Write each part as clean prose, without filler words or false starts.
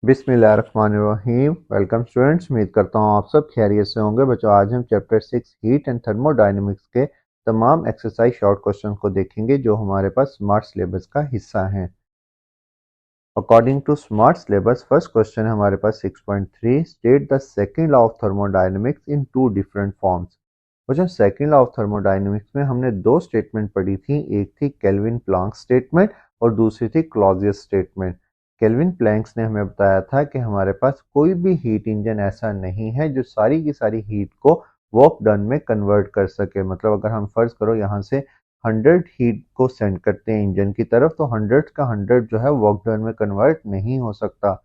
बिस्मिल्लाहिर्रहमानिर्रहीम। Welcome students, उम्मीद करता हूँ आप सब खैरियत से होंगे। बच्चों, आज हम चैप्टर 6 हीट एंड थर्मोडायनेमिक्स के तमाम एक्सरसाइज शॉर्ट क्वेश्चन को देखेंगे जो हमारे पास स्मार्ट सिलेबस का हिस्सा हैं। According to smart syllabus, first question हमारे पास 6.3, state the second law of thermodynamics in two different forms. बच्चों, सेकेंड लॉ ऑफ थर्मोडायनेमिक्स में हमने दो स्टेटमेंट पढ़ी थी, एक थी केल्विन प्लैंक स्टेटमेंट और दूसरी थी क्लॉजियस स्टेटमेंट। केल्विन प्लैंक्स ने हमें बताया था कि हमारे पास कोई भी हीट इंजन ऐसा नहीं है जो सारी की सारी हीट को वर्क डन में कन्वर्ट कर सके। मतलब अगर हम फर्ज करो यहाँ से 100 हीट को सेंड करते हैं इंजन की तरफ, तो 100 का 100 जो है वर्क डन में कन्वर्ट नहीं हो सकता।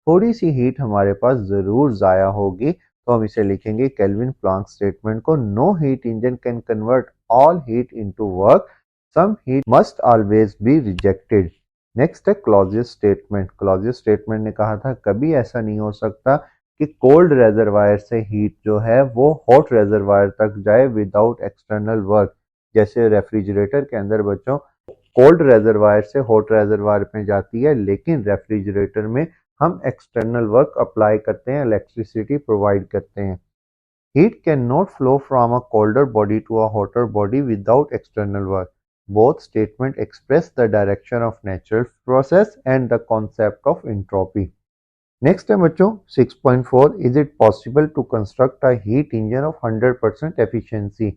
थोड़ी सी हीट हमारे पास जरूर जाया होगी, तो हम इसे लिखेंगे केल्विन प्लैंक स्टेटमेंट को, no heat engine can convert all heat into work, some heat must always be rejected. Next है क्लॉजियस स्टेटमेंट। क्लॉजियस स्टेटमेंट ने कहा था कभी ऐसा नहीं हो सकता कि कोल्ड रेजरवायर से हीट जो है वो हॉट रेजरवायर तक जाए विदाउट एक्सटर्नल वर्क। जैसे रेफ्रिजरेटर के अंदर बच्चों कोल्ड रेजरवायर से हॉट रेजरवायर में जाती है, लेकिन रेफ्रिजरेटर में हम एक्सटर्नल वर्क अप्लाई करते हैं, इलेक्ट्रिसिटी प्रोवाइड करते हैं। Heat can not flow from a colder body to a hotter body without external work. Both statements express the direction of natural process and the concept of entropy. Next है बच्चों 6.4, is it possible to construct a heat engine of 100% efficiency?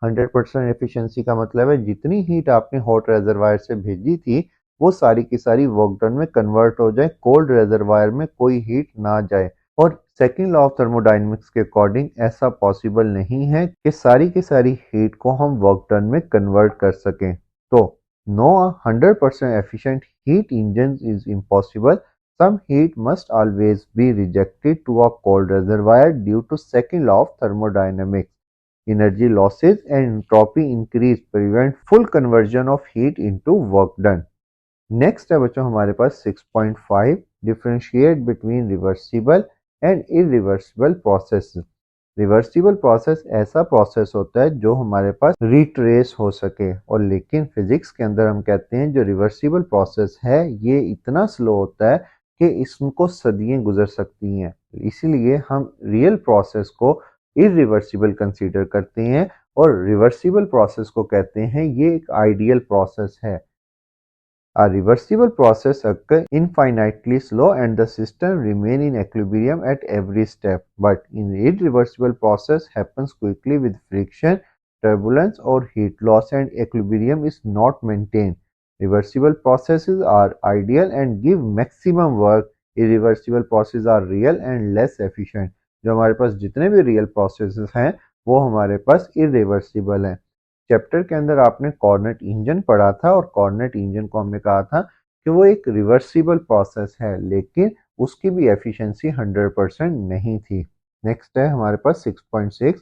100% efficiency का मतलब है जितनी heat आपने hot reservoir से भेजी थी वो सारी की सारी वर्क डन में कन्वर्ट हो जाए, कोल्ड रेजरवायर में कोई हीट ना जाए। और सेकेंड लॉ ऑफ थर्मोडायनेमिक्स के अकॉर्डिंग ऐसा पॉसिबल नहीं है कि सारी की सारी हीट को हम वर्क डन में कन्वर्ट कर सकें। तो no 100% efficient heat engine is impossible, some heat must always be rejected to a cold reservoir due to second law of thermodynamics. Energy losses and entropy increase prevent full conversion of heat into work done. Next है बच्चों हमारे पास 6.5, differentiate between reversible and irreversible process. Reversible process ऐसा process होता है जो हमारे पास retrace हो सके, और लेकिन फिजिक्स के अंदर हम कहते हैं जो रिवर्सिबल प्रोसेस है ये इतना स्लो होता है कि इसको सदियां गुजर सकती हैं। इसीलिए हम रियल प्रोसेस को इरिवर्सिबल कंसीडर करते हैं और रिवर्सिबल प्रोसेस को कहते हैं ये एक आइडियल प्रोसेस है। A reversible process occurs infinitely slow and the system remain in equilibrium at every step. But in irreversible process happens quickly with friction, turbulence or heat loss and equilibrium is not maintained. Reversible processes are ideal and give maximum work. Irreversible processes are real and less efficient. जो हमारे पास जितने भी real processes हैं वो हमारे पास irreversible हैं। Chapter के अंदर आपने कॉर्नेट इंजन पढ़ा था और कॉर्नेट इंजन को हमने कहा था कि वो एक रिवर्सिबल प्रोसेस है, लेकिन उसकी भी एफिशिएंसी 100% नहीं थी। नेक्स्ट है हमारे पास 6.6,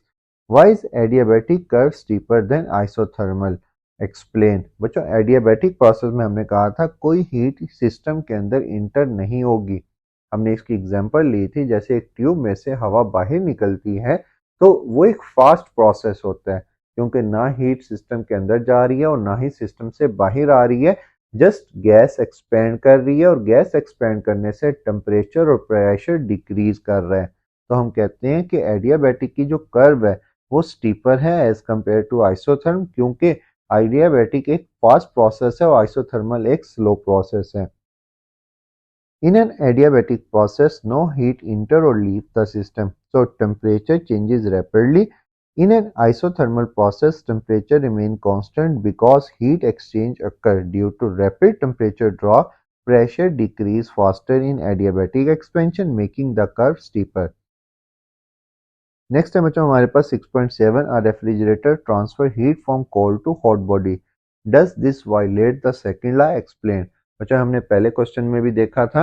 why is adiabatic curve steeper than isothermal, explain. बच्चों, एडियाबैटिक प्रोसेस में हमने कहा था कोई हीट सिस्टम के अंदर इंटर नहीं होगी। हमने इसकी एग्जांपल ली थी, जैसे एक ट्यूब में से हवा बाहर निकलती है तो वो एक फास्ट प्रोसेस होता है, क्योंकि ना हीट सिस्टम के अंदर जा रही है और ना ही सिस्टम से बाहर आ रही है, जस्ट गैस एक्सपेंड कर रही है और गैस एक्सपेंड करने से टेम्परेचर और प्रेशर डिक्रीज कर रहा है। तो हम कहते हैं कि एडियाबैटिक की जो कर्व है वो स्टीपर है एज कंपेयर टू आइसोथर्म, क्योंकि एडियाबैटिक एक फास्ट प्रोसेस है और आइसोथर्मल एक स्लो प्रोसेस है। In an adiabatic process, no heat enter or leave the system, so temperature changes rapidly. In an isothermal process, temperature remain constant because heat exchange occur. Due to rapid temperature drop, pressure decrease faster in adiabatic expansion, making the curve steeper. Next है बच्चों हमारे पास 6.7, a refrigerator transfer heat from cold to hot body. Does this violate the second law? Explain. बच्चों, हमने पहले question में भी देखा था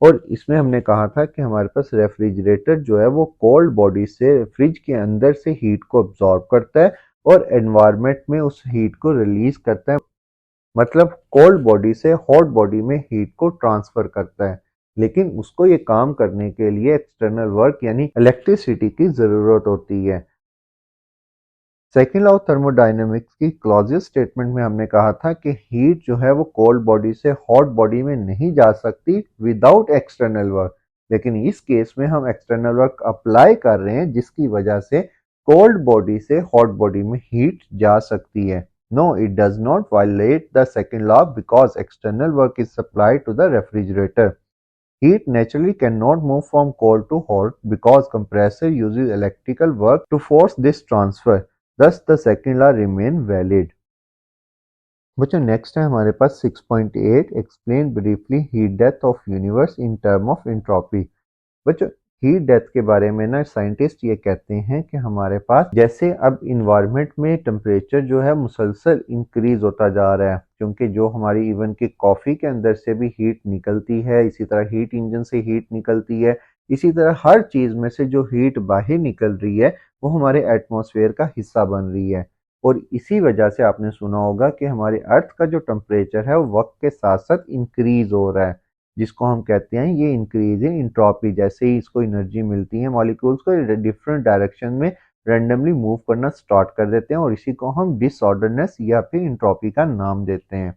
और इसमें हमने कहा था कि हमारे पास रेफ्रिजरेटर जो है वो कोल्ड बॉडी से फ्रिज के अंदर से हीट को अब्सॉर्ब करता है और एनवायरनमेंट में उस हीट को रिलीज करता है, मतलब कोल्ड बॉडी से हॉट बॉडी में हीट को ट्रांसफर करता है। लेकिन उसको ये काम करने के लिए एक्सटर्नल वर्क यानी इलेक्ट्रिसिटी की जरूरत होती है। सेकेंड लॉ ऑफ थर्मोडायनेमिक्स की क्लॉजियस स्टेटमेंट में हमने कहा था कि हीट जो है वो कोल्ड बॉडी से हॉट बॉडी में नहीं जा सकती विदाउट एक्सटर्नल वर्क। लेकिन इस केस में हम एक्सटर्नल वर्क अप्लाई कर रहे हैं जिसकी वजह से कोल्ड बॉडी से हॉट बॉडी में हीट जा सकती है। No, it does not violate the second law because external work is supplied to the refrigerator. Heat naturally cannot move from cold to hot because compressor uses electrical work to force this transfer. Thus, the second law remain valid. बच्चों next है हमारे पास 6.8 explain briefly heat death of universe in term of entropy. बच्चों heat death के बारे में ना scientist ये कहते हैं कि हमारे पास जैसे अब इन्वायरमेंट में टेम्परेचर जो है मुसलसल इंक्रीज होता जा रहा है, क्योंकि जो हमारी इवन की कॉफ़ी के अंदर से भी हीट निकलती है, इसी तरह हीट इंजन से हीट निकलती है, इसी तरह हर चीज़ में से जो हीट बाहर निकल रही है वो हमारे एटमॉस्फेयर का हिस्सा बन रही है। और इसी वजह से आपने सुना होगा कि हमारे अर्थ का जो टेम्परेचर है वो वक्त के साथ साथ इंक्रीज हो रहा है, जिसको हम कहते हैं ये इंक्रीज इन इंट्रोपी। जैसे ही इसको एनर्जी मिलती है मॉलिक्यूल्स को डिफरेंट डायरेक्शन में रैंडमली मूव करना स्टार्ट कर देते हैं और इसी को हम डिसऑर्डरनेस या फिर इंट्रोपी का नाम देते हैं।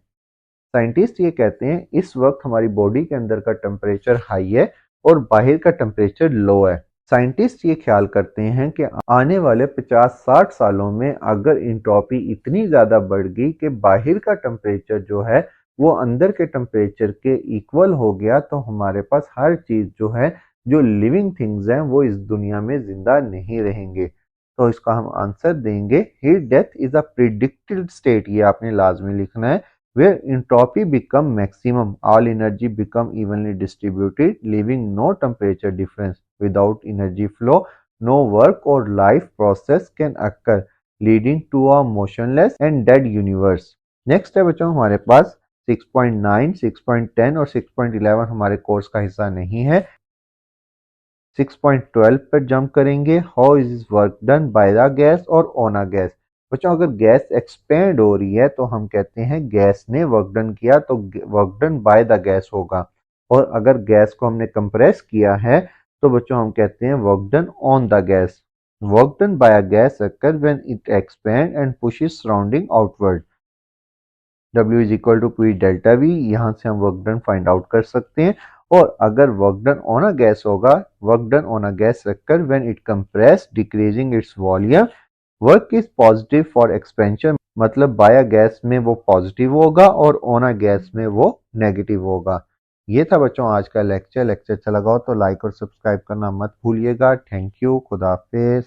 साइंटिस्ट ये कहते हैं इस वक्त हमारी बॉडी के अंदर का टेम्परेचर हाई है और बाहर का टेम्परेचर लो है। साइंटिस्ट ये ख्याल करते हैं कि आने वाले 50-60 सालों में अगर इंट्रोपी इतनी ज़्यादा बढ़ गई कि बाहर का टेम्परेचर जो है वो अंदर के टेम्परेचर के इक्वल हो गया तो हमारे पास हर चीज़ जो है, जो लिविंग थिंग्स हैं, वो इस दुनिया में जिंदा नहीं रहेंगे। तो इसका हम आंसर देंगे heat death is a predicted state, ये आपने लाजमी लिखना है, where entropy become maximum, all energy become evenly distributed, leaving no temperature difference. Without energy flow, no work or life process can occur, leading to a motionless and dead universe. Next है बच्चों हमारे पास 6.9, 6.10 और 6.11 हमारे course का हिस्सा नहीं है। 6.12 पर जंप करेंगे। How is work done by the gas और ऑन अ गैस। बच्चों अगर गैस एक्सपेंड हो रही है तो हम कहते हैं गैस ने वर्क डन किया, तो work done by the gas होगा। और अगर गैस को हमने कंप्रेस किया है तो बच्चों हम कहते हैं work done on the gas. Work done by a gas occur when it expand and pushes surrounding outward. W is equal to P delta V, यहाँ से हम वर्क डन फाइंड आउट कर सकते हैं। और अगर work done on a gas होगा, work done on a gas रखकर when it compress decreasing its volume, work is positive for expansion, मतलब बाय अ गैस में वो पॉजिटिव होगा और ऑन अ गैस में वो नेगेटिव होगा। ये था बच्चों आज का लेक्चर अच्छा लगा हो तो लाइक और सब्सक्राइब करना मत भूलिएगा। थैंक यू, खुदा हाफिज।